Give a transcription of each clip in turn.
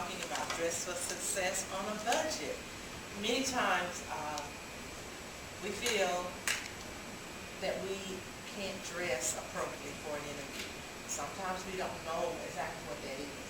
talking about dress for success on a budget. Many times we feel that we can't dress appropriately for an interview. Sometimes we don't know exactly what that is.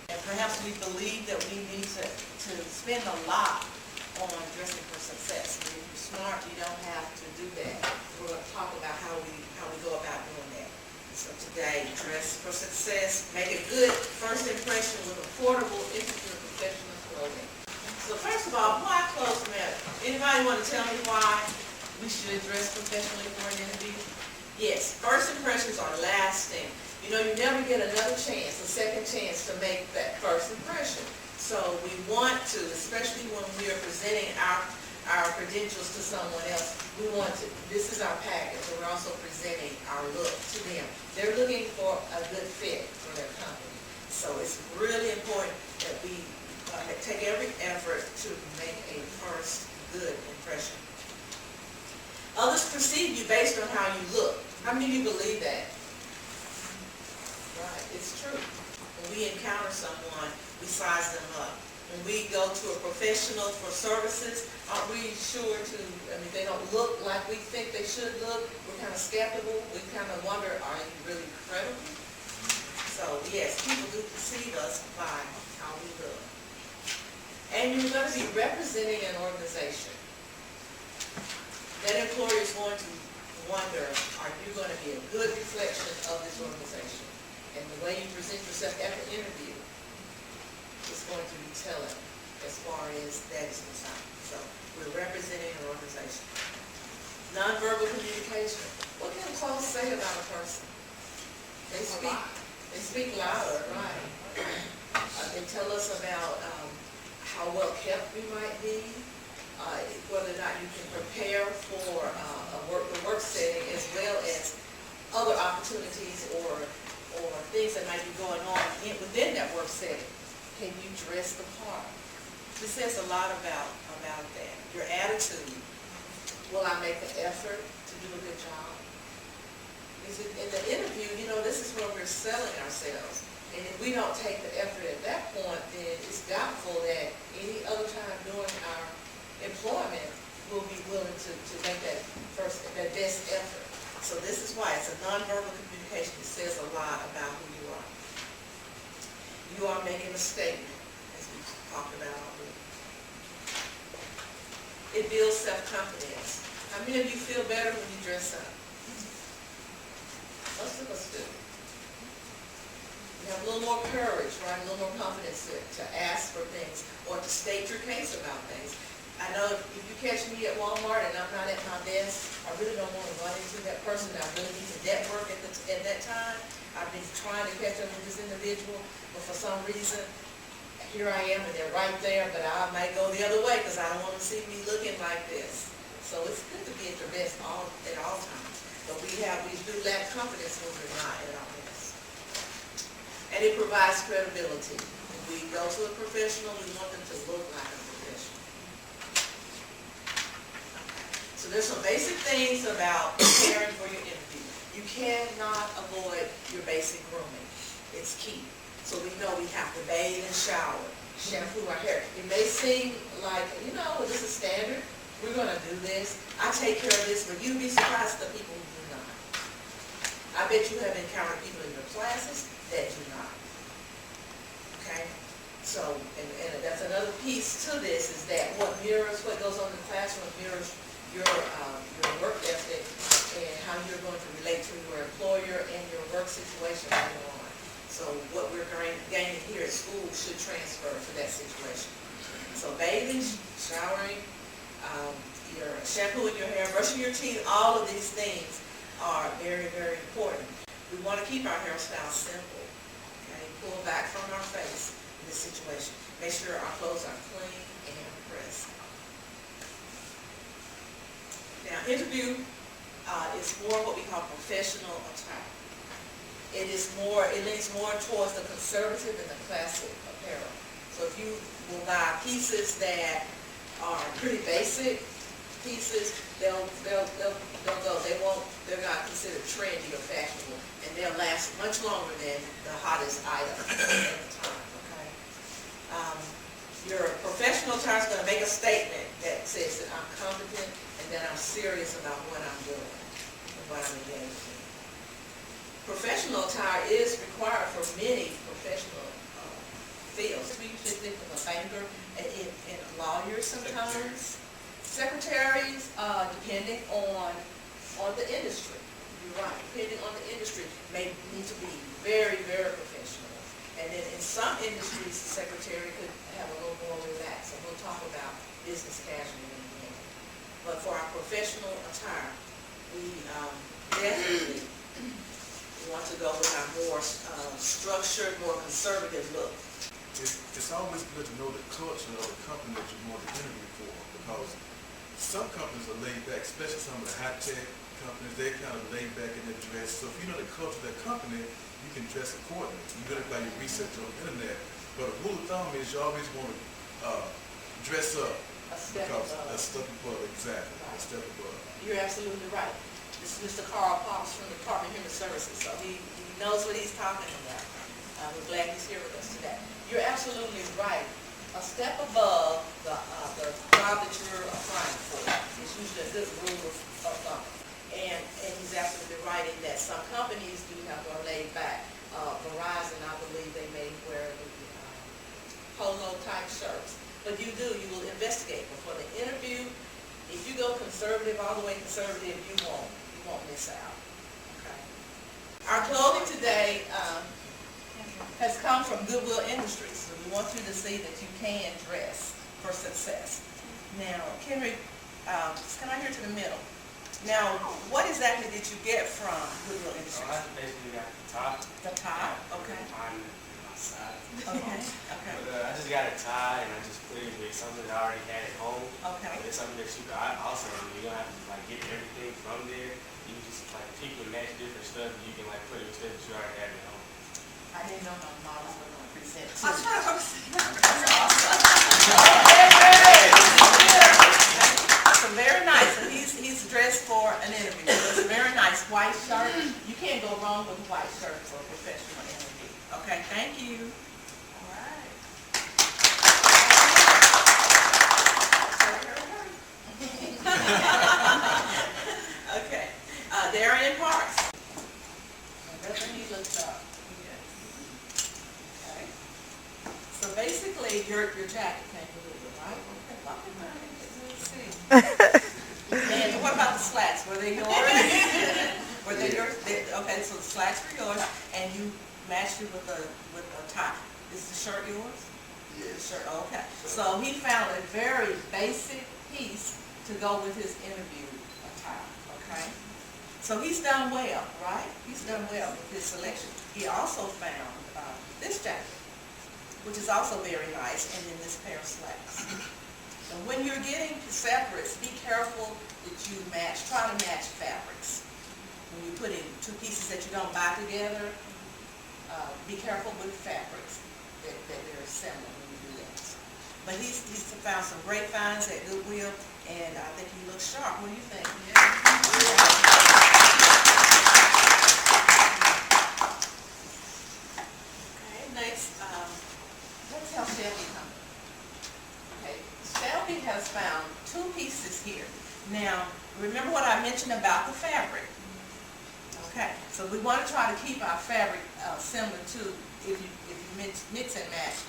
And perhaps we believe that we need to spend a lot on dressing for success. But if you're smart, you don't have to do that. We're going to talk about how we go about doing that. So today, dress for success, make a good first impression with affordable, insecure, professional clothing. So first of all, why clothes matter? Anybody want to tell me why we should dress professionally for an interview? Yes, first impressions are lasting. You know, you never get another chance, a second chance to make that first impression. So we want to, especially when we are presenting our credentials to someone else, we want to, this is our package, and we're also presenting our look to them. They're looking for a good fit for their company. So it's really important that we take every effort to make a first good impression. Others perceive you based on how you look. How many of you believe that? Right, it's true. When we encounter someone, we size them up. When we go to a professional for services, aren't we sure to, they don't look like we think they should look. We're kind of skeptical. We kind of wonder, are you really credible? So yes, people do perceive us by how we look. And you're going to be representing an organization. That employer is going to wonder, are you going to be a good reflection of this organization? And the way you present yourself at the interview is going to be telling as far as that is concerned. So we're representing an organization. Nonverbal communication. What can clothes say about a person? They speak louder, right? They tell us about how well kept we might be, whether or not you can prepare for the work setting, as well as other opportunities or things that might be going on within that work setting. Can you dress the part? This says a lot about that. Your attitude. Will I make the effort to do a good job? In the interview, this is where we're selling ourselves. And if we don't take the effort at that point, then it's doubtful that any other time during our employment we'll be willing to make that best effort. So this is why it's a nonverbal communication. It says a lot about who you are. You are making a statement, as we talked about already. It builds self-confidence. How many of you feel better when you dress up? Most of us do. You have a little more courage, right? A little more confidence to ask for things or to state your case about things. I know if you catch me at Walmart and I'm not at my desk, I really don't want to run into that person. I really need to network at that time. I've been trying to catch up with this individual, but for some reason, here I am and they're right there, but I might go the other way because I don't want to see me looking like this. So it's good to be at your best at all times. But we do lack confidence when we're not at our best. And it provides credibility. When we go to a professional, we want them to look like a professional. So there's some basic things about preparing for your interview. You cannot avoid your basic grooming. It's key. So we know we have to bathe and shower, shampoo our hair. It may seem like, this is standard. We're going to do this. I take care of this, but you'd be surprised at the people who do not. I bet you have encountered people in your classes that do not. Okay? So, and that's another piece to this, is that what goes on in the classroom mirrors your work ethic and how you're going to relate to your employer and your work situation later on. So what we're gaining here at school should transfer to that situation. So bathing, showering, your shampooing your hair, brushing your teeth, all of these things are very, very important. We want to keep our hairstyle simple. Okay, pull back from our face in this situation. Make sure our clothes are clean and pressed. Now, interview is more what we call professional attire. It leans more towards the conservative and the classic apparel. So if you will buy pieces that are pretty basic pieces, they'll go. They're not considered trendy or fashionable, and they'll last much longer than the hottest item at the time. Okay. make a statement that says that I'm competent and that I'm serious about what I'm doing and what I'm engaged in. Professional attire is required for many professional fields. We usually think of a banker and lawyers sometimes. Secretaries, depending on the industry. You're right, depending on the industry, may need to be very, very professional. And then in some industries, the secretary could have a little more relaxed, and we'll talk about business casual in a minute. But for our professional attire, we definitely want to go with our more structured, more conservative look. It's always good to know the culture of the company that you want to interview for, because some companies are laid back, especially some of the high-tech companies. They're kind of laid back in their dress. So if you know the culture of that company, you can dress accordingly. You get it by your research on the internet. But a rule of thumb is you always want to dress up. A step above. A step above, exactly. Right. A step above. You're absolutely right. This is Mr. Carl Pops from the Department of Human Services, so he knows what he's talking about. We're glad he's here with us today. You're absolutely right. A step above the job that you're applying for is usually a good rule of thumb. And he's absolutely right in that some companies do have more laid back. Verizon, I believe they may wear the polo type shirts. But you will investigate. But for the interview, if you go conservative, all the way conservative, you won't miss out. Okay. Our clothing today has come from Goodwill Industries. So we want you to see that you can dress for success. Now, Henry, just come out here to the middle. Now, what exactly did you get from Goodwill Industries? I basically got the top. The top? Okay. On my side. Okay. Okay. But I just got a tie, and I just put it with something that I already had at home. Okay. But it's something that you can also, you don't have to like get everything from there. You can just like pick and match different stuff. You can like put it with stuff that you already have at home. I didn't know my models were going to present too. So very nice. And he's dressed for an interview. So it's a very nice white shirt. You can't go wrong with a white shirt for a professional interview. Okay, thank you. All right. Okay. Darian Parks. That's when he looks up. Okay. So basically, your jacket came with it, right? Let's see. And what about the slacks? Were they yours? Were they yours? Okay, so the slacks were yours, and you matched it with a tie. Is the shirt yours? Yes. The shirt. Okay. So he found a very basic piece to go with his interview attire. Okay. So he's done well, right? He's done well with his selection. He also found this jacket, which is also very nice, and then this pair of slacks. And when you're getting separates, be careful that you try to match fabrics. When you put in two pieces that you don't buy together, be careful with fabrics that they're similar when you do that. But he's found some great finds at Goodwill, and I think he looks sharp. What do you think? Yeah. Okay, next, let's help Shelby come. Okay, Shelby has found two pieces here. Now, remember what I mentioned about the fabric. Okay, so we want to try to keep our fabric similar to, if you mix and match,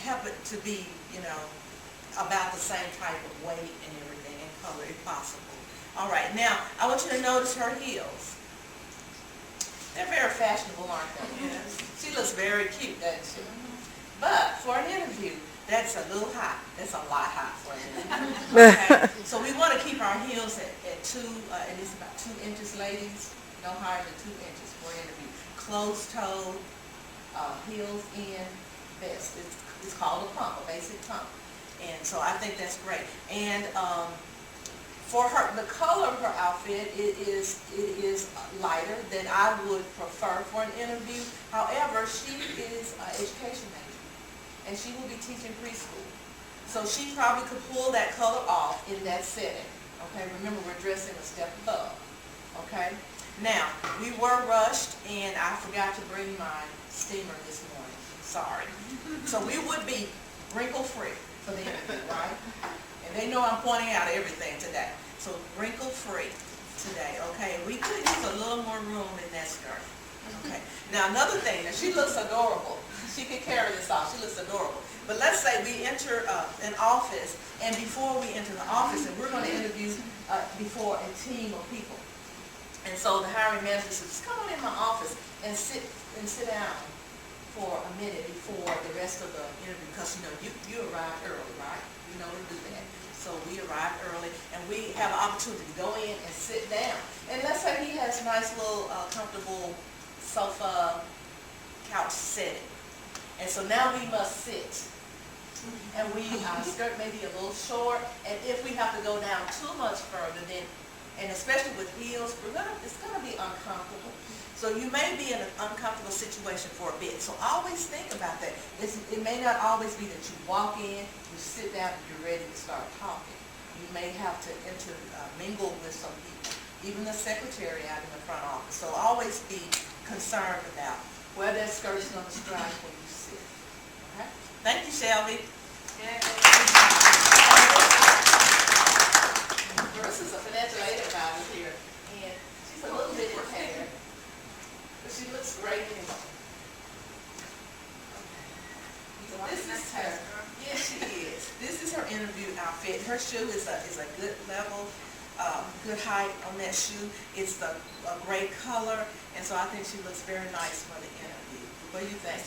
help it to be, about the same type of weight and everything, and color if possible. All right, now, I want you to notice her heels. They're very fashionable, aren't they? Yes. She looks very cute, doesn't she? But for an interview, that's a little hot. That's a lot hot for an interview. Okay? So we want to keep our heels at least about 2 inches, ladies. No higher than 2 inches for an interview. Closed-toed, heels in, vest. It's called a pump, a basic pump. And so I think that's great. And for her, the color of her outfit, it is lighter than I would prefer for an interview. However, she is an education major, and she will be teaching preschool. So she probably could pull that color off in that setting. Okay, remember we're dressing a step above. Okay, now we were rushed, and I forgot to bring my steamer this morning. Sorry. So we would be wrinkle-free. for the interview, right? And they know I'm pointing out everything today. So wrinkle-free today, okay? We could use a little more room in that skirt, okay? Now, another thing, now she looks adorable. She can carry this off. She looks adorable. But let's say we enter an office, and before we enter the office, and we're going to interview before a team of people. And so the hiring manager says, just come on in my office and sit down for a minute before the rest of the interview, because you arrived early, right? You know to do that. So we arrived early, and we have an opportunity to go in and sit down. And let's say he has a nice little comfortable sofa couch setting. And so now we must sit. And our skirt may be a little short, and if we have to go down too much further, then, and especially with heels, it's going to be uncomfortable. So you may be in an uncomfortable situation for a bit. So always think about that. It may not always be that you walk in, you sit down, and you're ready to start talking. You may have to mingle with some people, even the secretary out in the front office. So always be concerned about where that skirt is going to strike when you sit. Okay? Thank you, Shelby. Marissa's a financial aid advisor here, and she's a little bit prepared, but she looks great anyway. So this is her. Yes, she is. This is her interview outfit. Her shoe is a good level, good height on that shoe. It's a gray color, and so I think she looks very nice for the interview. What do you think?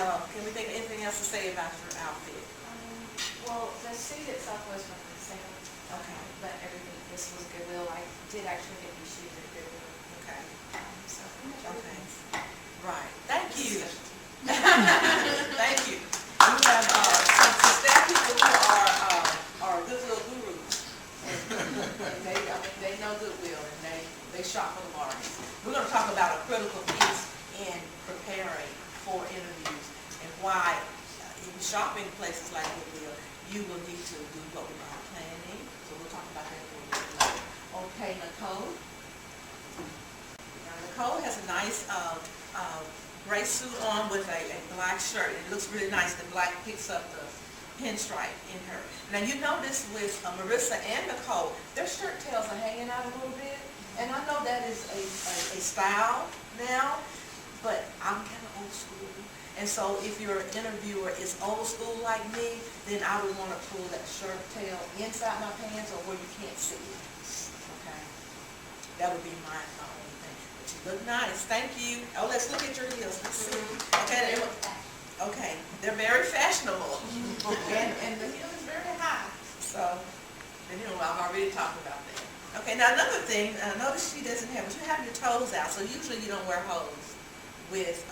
Can we think of anything else to say about your outfit? Well, the suit itself was from the sale. Okay. But everything, this was Goodwill. I did actually get these shoes at Goodwill. Okay. So pretty much everything. Right. Thank you. Thank you. We have some staff people who are Goodwill gurus. And they know Goodwill, and they shop for the bargains. We're going to talk about a critical piece in preparing for interviews and why in shopping places like Goodwill, you will need to do what we call planning. So we'll talk about that a little bit later. Okay, Nicole. Now, Nicole has a nice gray suit on with a black shirt. It looks really nice. The black picks up the pinstripe in her. Now, you notice with Marissa and Nicole, their shirt tails are hanging out a little bit. And I know that is a style now, but I'm kind of old school. And so if your interviewer is old school like me, then I would want to pull that shirt tail inside my pants or where you can't see it. Okay? That would be my only thing. But you look nice. Thank you. Oh, let's look at your heels. Let's see. Okay, they're very fashionable. and the heel is very high. So, I've already talked about that. Okay, now another thing, notice she doesn't have, but you have your toes out, so usually you don't wear hose with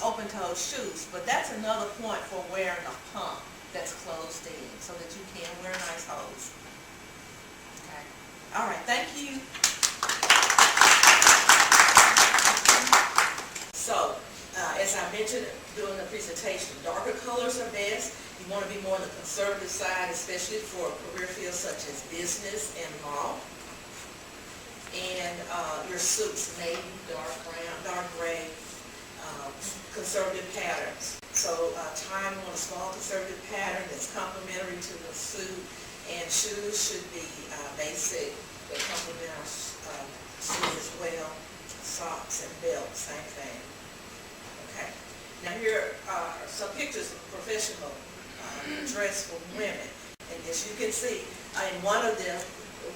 open-toed shoes, but that's another point for wearing a pump that's closed in, so that you can wear nice hose. Okay, all right, thank you. So, as I mentioned during the presentation, darker colors are best. You want to be more on the conservative side, especially for career fields such as business and law. And your suits, navy, dark brown, dark gray, conservative patterns. So tie them on a small conservative pattern that's complementary to the suit. And shoes should be basic, that complement our suit as well. Socks and belts, same thing. Okay. Now here are some pictures of professional dress for women. And as you can see, in one of them,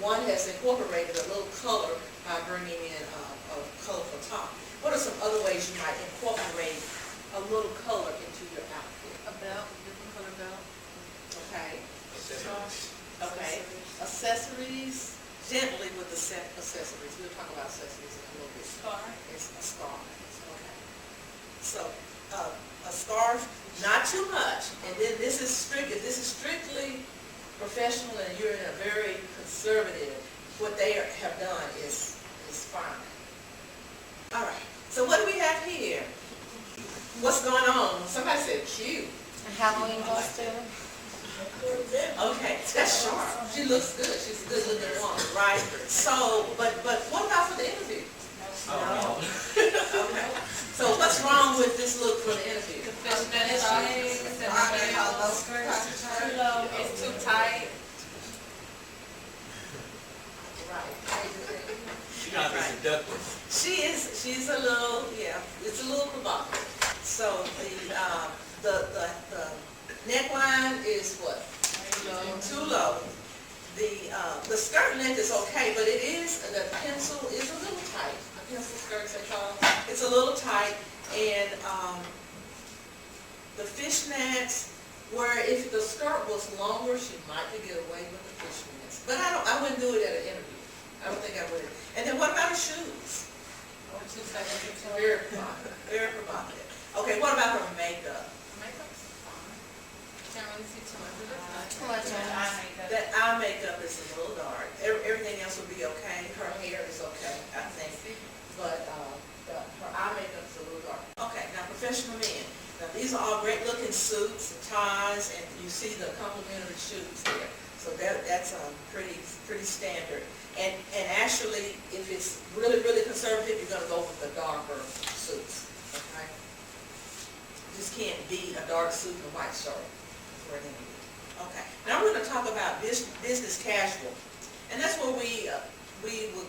one has incorporated a little color by bringing in a colorful top. What are some other ways you might incorporate a little color into your outfit? A belt, different color belt. Okay. Accessories. Okay. Accessories. Gently with the accessories. We'll talk about accessories in a little bit. Scarf. It's a scarf. Okay. So a scarf, not too much. And then this is strictly professional, and you're in a very conservative. What they have done is fine. All right. So what do we have here? What's going on? Somebody said cute. A Halloween costume. Okay, that's sharp. She looks good. She's a good looking woman, right? So, but what about for the interview? No. Okay. So what's wrong with this look for the interview? she's a little, yeah, it's a little provocative. So the neckline is what? Too low. The skirt length is okay, but it is, the pencil is a little tight. The pencil skirts they call them. It's a little tight, and the fishnets, where if the skirt was longer, she might could get away with the fishnets. But I wouldn't do it at an interview. I don't think I would. And then what about her shoes? Very provocative. Very provocative. Okay, what about her makeup? Makeup's fine. Can't really see too much of it. Too much of eye makeup. That eye makeup is a little dark. Everything else will be okay. Her hair is okay, I think. But her eye makeup is a little dark. Okay, now professional men. Now these are all great looking suits and ties, and you see the complimentary shoes there. So that's pretty standard. And actually, if it's really, really conservative, you're gonna go with the darker suits, okay? You just can't beat a dark suit and a white shirt for an interview. Okay, now we're gonna talk about business casual. And that's where we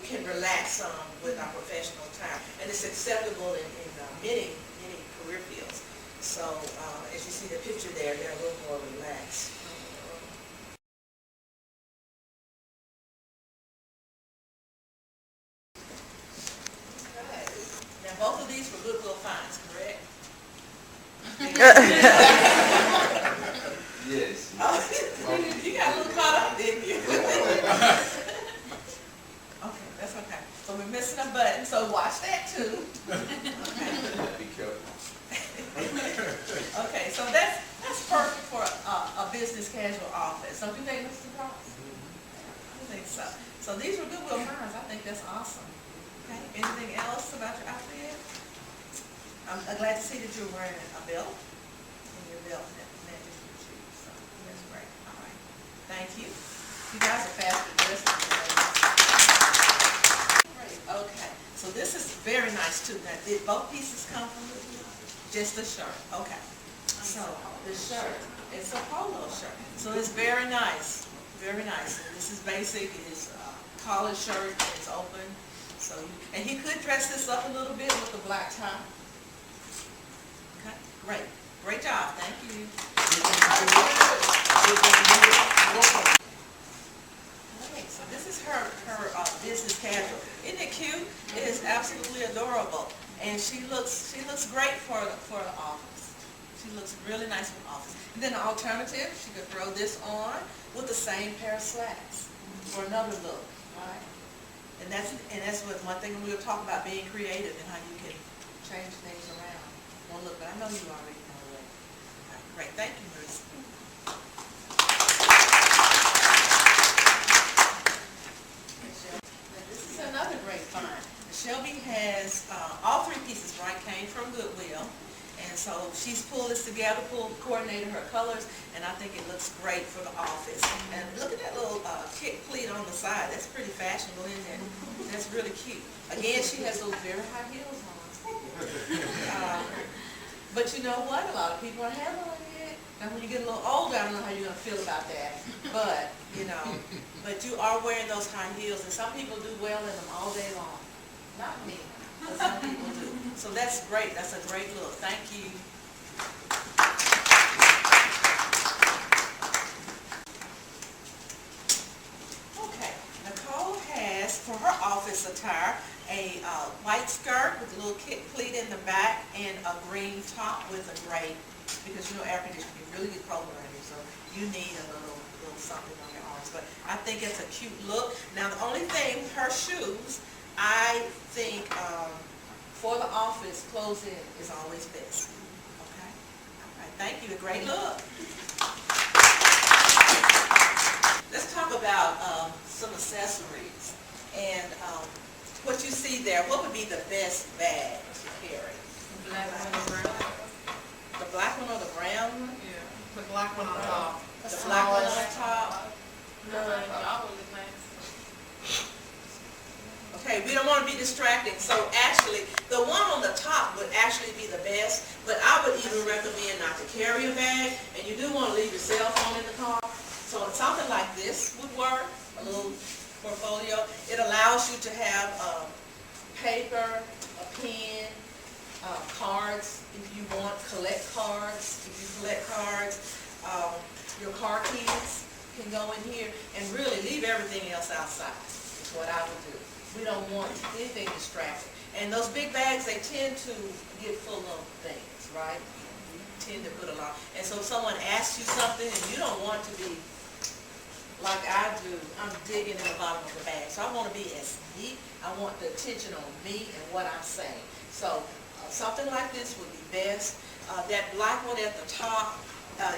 can relax some with our professional attire. And it's acceptable in many career fields. So, as you see the picture there, they're a little more relaxed. Both of these were Goodwill finds, correct? Yes. Oh, you got a little caught up, didn't you? Okay, that's okay. So we're missing a button, so watch that too. Be careful. Okay, so that's perfect for a business casual office. Don't you think, Mr. Cross? I think so. So these were Goodwill finds. I think that's awesome. Okay, anything else about your outfit? I'm glad to see that you're wearing a belt, and your belt matches your shoes, so that's great. All right, thank you. You guys are fast at dressing today. Great, okay, so this is very nice too. Now, did both pieces come from just the shirt? Okay, so the shirt, it's a polo shirt, so it's very nice, very nice. And this is basic, it is a collared shirt, and it's open. So, and he could dress this up a little bit with a black tie. Okay, great. Great job. Thank you. Okay, so this is her business casual. Isn't it cute? It is absolutely adorable. And she looks great for the office. She looks really nice for the office. And then the alternative, she could throw this on with the same pair of slacks for another look. All right? And that's what one thing we were talking about, being creative and how you can change things around. One look, but I know you already know that. Okay, great, thank you, Bruce. This is another great find. Shelby has all three pieces, right, came from Goodwill. And so she's pulled this together, coordinated her colors, and I think it looks great for the office. And look at that little kick pleat on the side. That's pretty fashionable, isn't it? That's really cute. Again, she has those very high heels on. But you know what? A lot of people are having on it. Now, when you get a little older, I don't know how you're going to feel about that. But, but you are wearing those high heels, and some people do well in them all day long. Not me. But some people do. So that's great. That's a great look. Thank you. Okay. Nicole has, for her office attire, a white skirt with a little kick pleat in the back and a green top with a gray, because air conditioning can really get cold around here, so you need a little something on your arms. But I think it's a cute look. Now, the only thing, her shoes, I think for the office, close-in is always best. Okay? All right, thank you. A great look. Let's talk about some accessories. And what you see there, what would be the best bag to carry? The black one or the brown? The black one or the brown one? Yeah, the black one on top. The black one on top? No, y'all really nice. Okay, we don't want to be distracting, so actually, the one on the top would actually be the best, but I would even recommend not to carry a bag, and you do want to leave your cell phone in the car. So something like this would work, a little portfolio. It allows you to have paper, a pen, cards, if you want, collect cards. If you collect cards, your car keys can go in here, and really leave everything else outside, is what I would do. We don't want anything distracting. And those big bags, they tend to get full of things, right? We tend to put a lot. And so if someone asks you something and you don't want to be like I do, I'm digging in the bottom of the bag. So I want to be as neat. I want the attention on me and what I'm saying. So something like this would be best. That black one at the top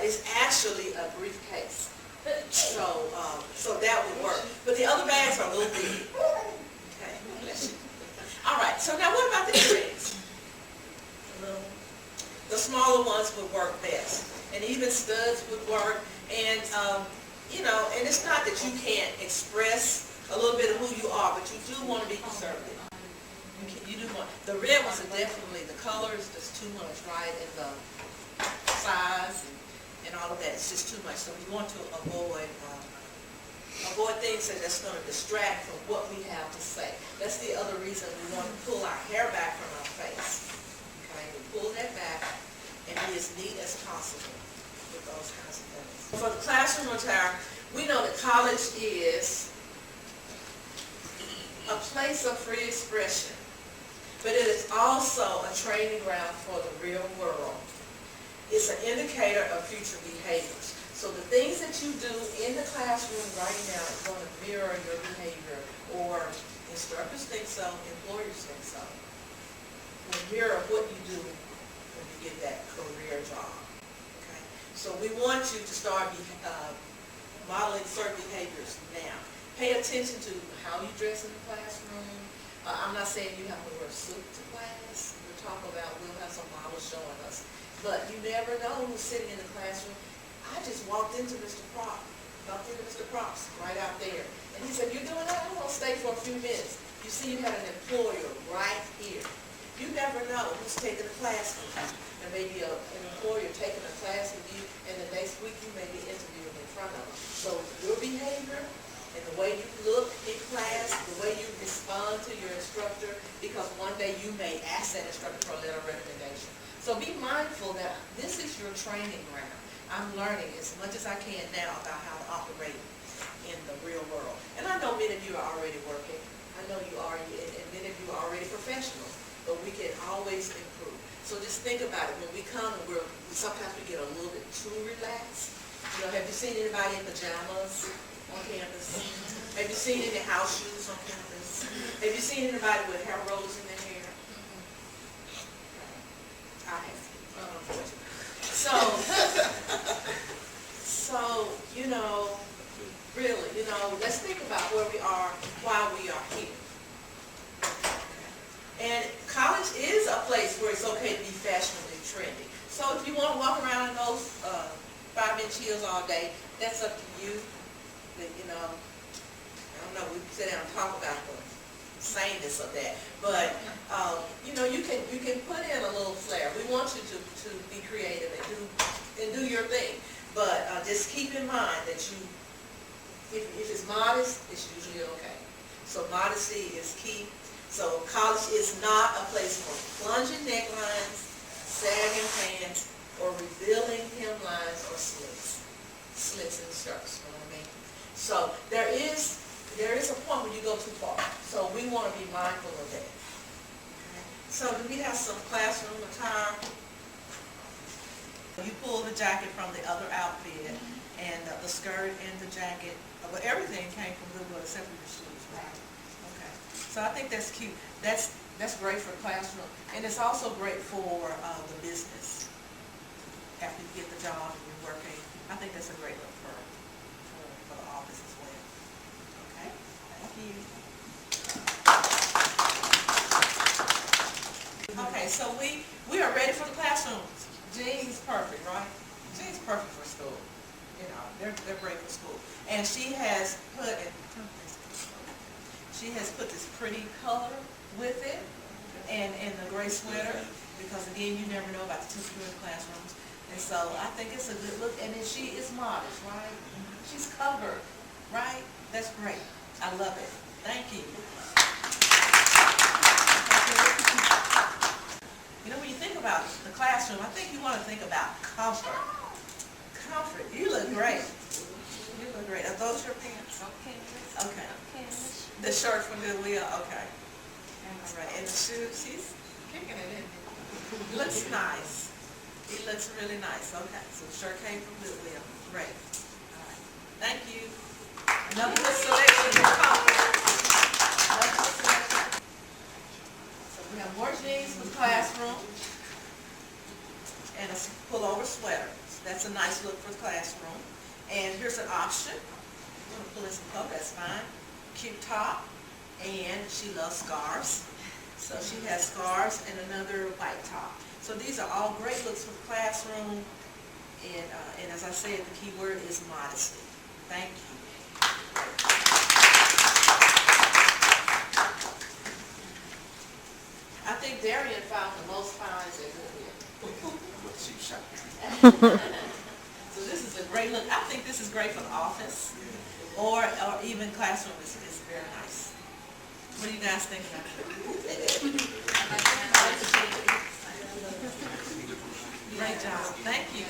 is actually a briefcase. So that would work. But the other bags are a little big. Okay, bless you. All right, so now what about the earrings? The smaller ones would work best. And even studs would work. And, and it's not that you can't express a little bit of who you are, but you do want to be conservative. You do want, the red ones are definitely, the colors, just too much, right? And the size and all of that, it's just too much. So we want to avoid things that's going to distract from what we have to say. That's the other reason we want to pull our hair back from our face. Okay, we pull that back and be as neat as possible with those kinds of things. For the classroom attire, we know that college is a place of free expression, but it is also a training ground for the real world. It's an indicator of future behaviors. So the things that you do in the classroom right now is going to mirror your behavior, or instructors think so, employers think so. Will mirror what you do when you get that career job. Okay? So we want you to start modeling certain behaviors now. Pay attention to how you dress in the classroom. I'm not saying you have to wear a suit to class. We'll have some models showing us. But you never know who's sitting in the classroom. I just walked into Mr. Props right out there. And he said, "You're doing that? I'm going to stay for a few minutes." You see, you had an employer right here. You never know who's taking a class with you. There may be an employer taking a class with you, and the next week you may be interviewing in front of them. So your behavior and the way you look in class, the way you respond to your instructor, because one day you may ask that instructor for a letter of recommendation. So be mindful that this is your training ground. I'm learning as much as I can now about how to operate in the real world. And I know many of you are already working. I know you are, and many of you are already professionals, but we can always improve. So just think about it. When we come, sometimes we get a little bit too relaxed. Have you seen anybody in pajamas on campus? Have you seen any house shoes on campus? Have you seen anybody with hair rolls in their hair? I have. Really, let's think about where we are while we are here. And college is a place where it's okay to be fashionably trendy. So if you want to walk around in those 5-inch heels all day, that's up to you. But, I don't know, we can sit down and talk about the sameness of that. But, you can put in a little flair. We want you to be creative and do your thing. But just keep in mind that if it's modest, it's usually okay. So modesty is key. So college is not a place for plunging necklines, sagging pants, or revealing hemlines or slits in the shirts. You know what I mean? So there is a point when you go too far. So we want to be mindful of that. Okay. So do we have some classroom attire? You pull the jacket from the other outfit, and the skirt and the jacket, but everything came from Goodwill except for your shoes, right? Okay. So I think that's cute. That's great for classroom, and it's also great for the business. After you get the job and you're working, I think that's a great look for the office as well. Okay. Thank you. Okay. So we are ready for the classrooms. Jean's perfect, right? Jean's perfect for school. They're great for school. And she has put this pretty color with it, and the gray sweater, because again, you never know about the temperature in classrooms. And so I think it's a good look. And then she is modest, right? She's covered, right? That's great. I love it. Thank you. Thank you. about the classroom, I think you want to think about comfort. Comfort. You look great. You look great. Are those your pants? Okay. Okay. The shirt from Goodwill. Okay. All right. And the shoes. She's Kicking it in. looks nice. It looks really nice. Okay. So the shirt came from Goodwill. Great. All right. Thank you. Another good selection of comfort. Another good selection. So we have more jeans for the classroom and a pullover sweater. So that's a nice look for the classroom. And here's an option. You want to pull in some coat, that's fine. Cute top, and she loves scarves. So she has scarves and another white top. So these are all great looks for the classroom. And as I said, the key word is modesty. Thank you. I think Darian found the most finds at Goodwill. I'm a cheap shopper. So this is a great look. I think this is great for the office or even classroom. Is very nice. What do you guys think about it? Great job. Thank you.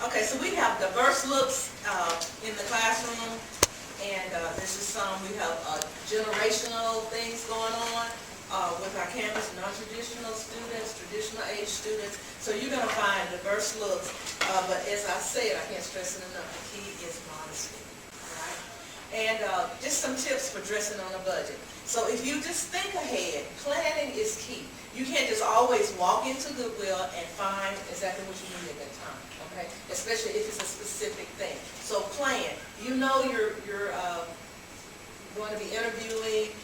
Okay, so we have diverse looks in the classroom, and this is some. We have generational things going on with our campus, non-traditional students, traditional age students. So you're going to find diverse looks, but as I said, I can't stress it enough, the key is modesty. All right? And just some tips for dressing on a budget. So if you just think ahead, planning is key. You can't just always walk into Goodwill and find exactly what you need at that time, okay? Especially if it's a specific thing. So plan. You know you're going to be interviewing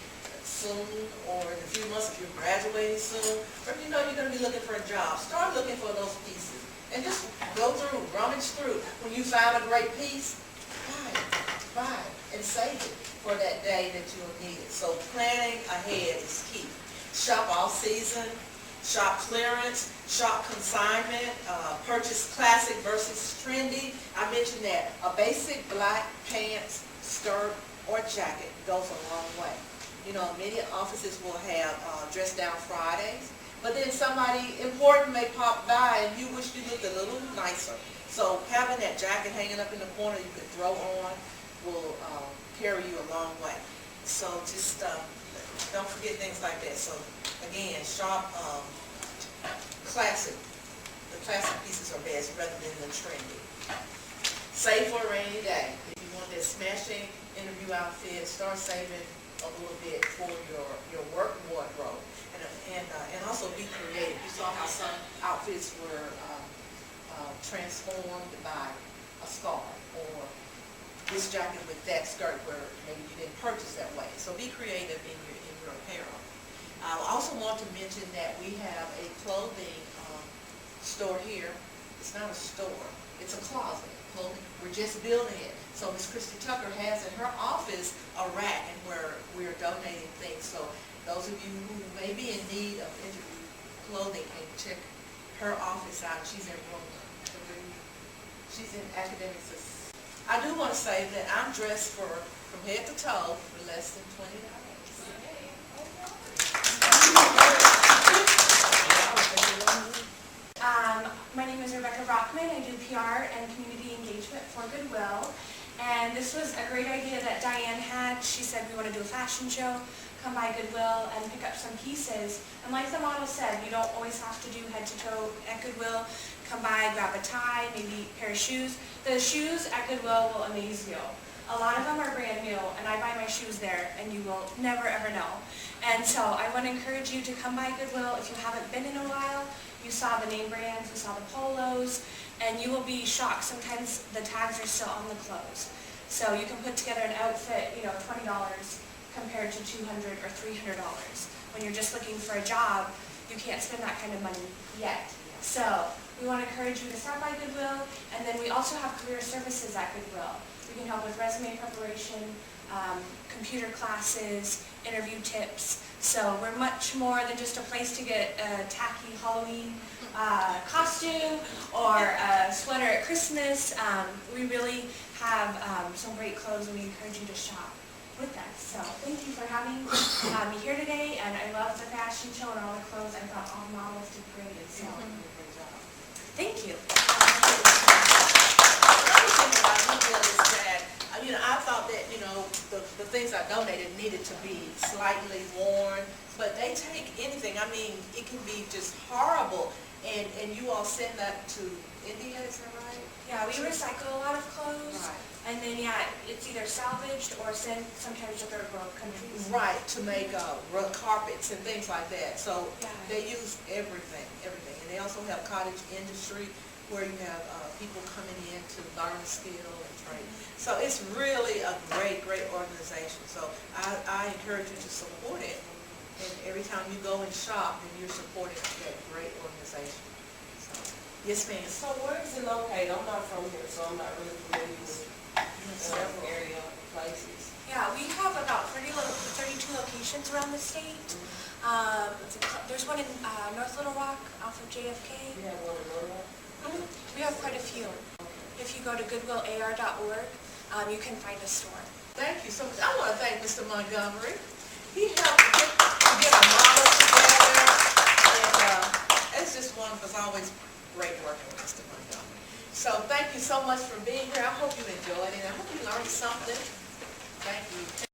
soon, or in a few months if you're graduating soon, or if you know you're going to be looking for a job. Start looking for those pieces and just go through, rummage through. When you find a great piece, buy it, and save it for that day that you'll need it. So planning ahead is key. Shop all season, shop clearance, shop consignment, purchase classic versus trendy. I mentioned that a basic black pants, skirt, or jacket goes a long way. You know, many offices will have dress down Fridays, but then somebody important may pop by and you wish you looked a little nicer. So having that jacket hanging up in the corner you could throw on will carry you a long way. So just don't forget things like that. So again, shop classic. The classic pieces are best rather than the trendy. Save for a rainy day. If you want that smashing interview outfit, start saving a little bit for your work wardrobe. And also be creative. You saw how some outfits were transformed by a scarf, or this jacket with that skirt where maybe you didn't purchase that way. So be creative in your apparel. I also want to mention that we have a clothing store here. It's not a store, it's a closet. Clothing. We're just building it. So Miss Christy Tucker has in her office a rack and where we're donating things. So those of you who may be in need of interview clothing can check her office out. She's in academics. I do want to say that I'm dressed from head to toe for less than $20. My name is Rebecca Brockman. I do PR and community engagement for Goodwill. And this was a great idea that Dianne had. She said, we want to do a fashion show. Come by Goodwill and pick up some pieces. And like the model said, you don't always have to do head to toe at Goodwill. Come by, grab a tie, maybe a pair of shoes. The shoes at Goodwill will amaze you. A lot of them are brand new, and I buy my shoes there, and you will never ever know. And so I want to encourage you to come by Goodwill if you haven't been in a while. You saw the name brands, you saw the polos, and you will be shocked. Sometimes the tags are still on the clothes. So you can put together an outfit, you know, $20 compared to $200 or $300. When you're just looking for a job, you can't spend that kind of money yet. So we want to encourage you to stop by Goodwill, and then we also have career services at Goodwill. We can help with resume preparation, computer classes, interview tips. So we're much more than just a place to get a tacky Halloween costume or a sweater at Christmas. We really have some great clothes, and we encourage you to shop. with that. So thank you for having me here today, and I love the fashion show and all the clothes. I thought all the models did great, so thank you. Another thing about Goodwill is that, I thought that, the things I donated needed to be slightly worn, but they take anything. I mean, it can be just horrible, and you all send that to India, is that right? Yeah, we recycle a lot of clothes, Right. and then it's either salvaged or sent sometimes to third world countries. Right, to make rug carpets and things like that. So Yeah. they use everything. And they also have cottage industry where you have people coming in to learn skill and train. So it's really a great organization. So I encourage you to support it. And every time you go and shop, then you're supporting that great organization. So, yes, ma'am. So where is it located? I'm not from here, so I'm not really familiar with Several. area places. Yeah, we have about 32 locations around the state. There's one in North Little Rock off of JFK. You have one in Little Rock? We have quite a few. If you go to goodwillar.org, you can find a store. Thank you so much. I want to thank Mr. Montgomery. He helped get a model together, and it's just wonderful. It's always great working with Mr. Montgomery. So thank you so much for being here. I hope you enjoyed it. I hope you learned something. Thank you.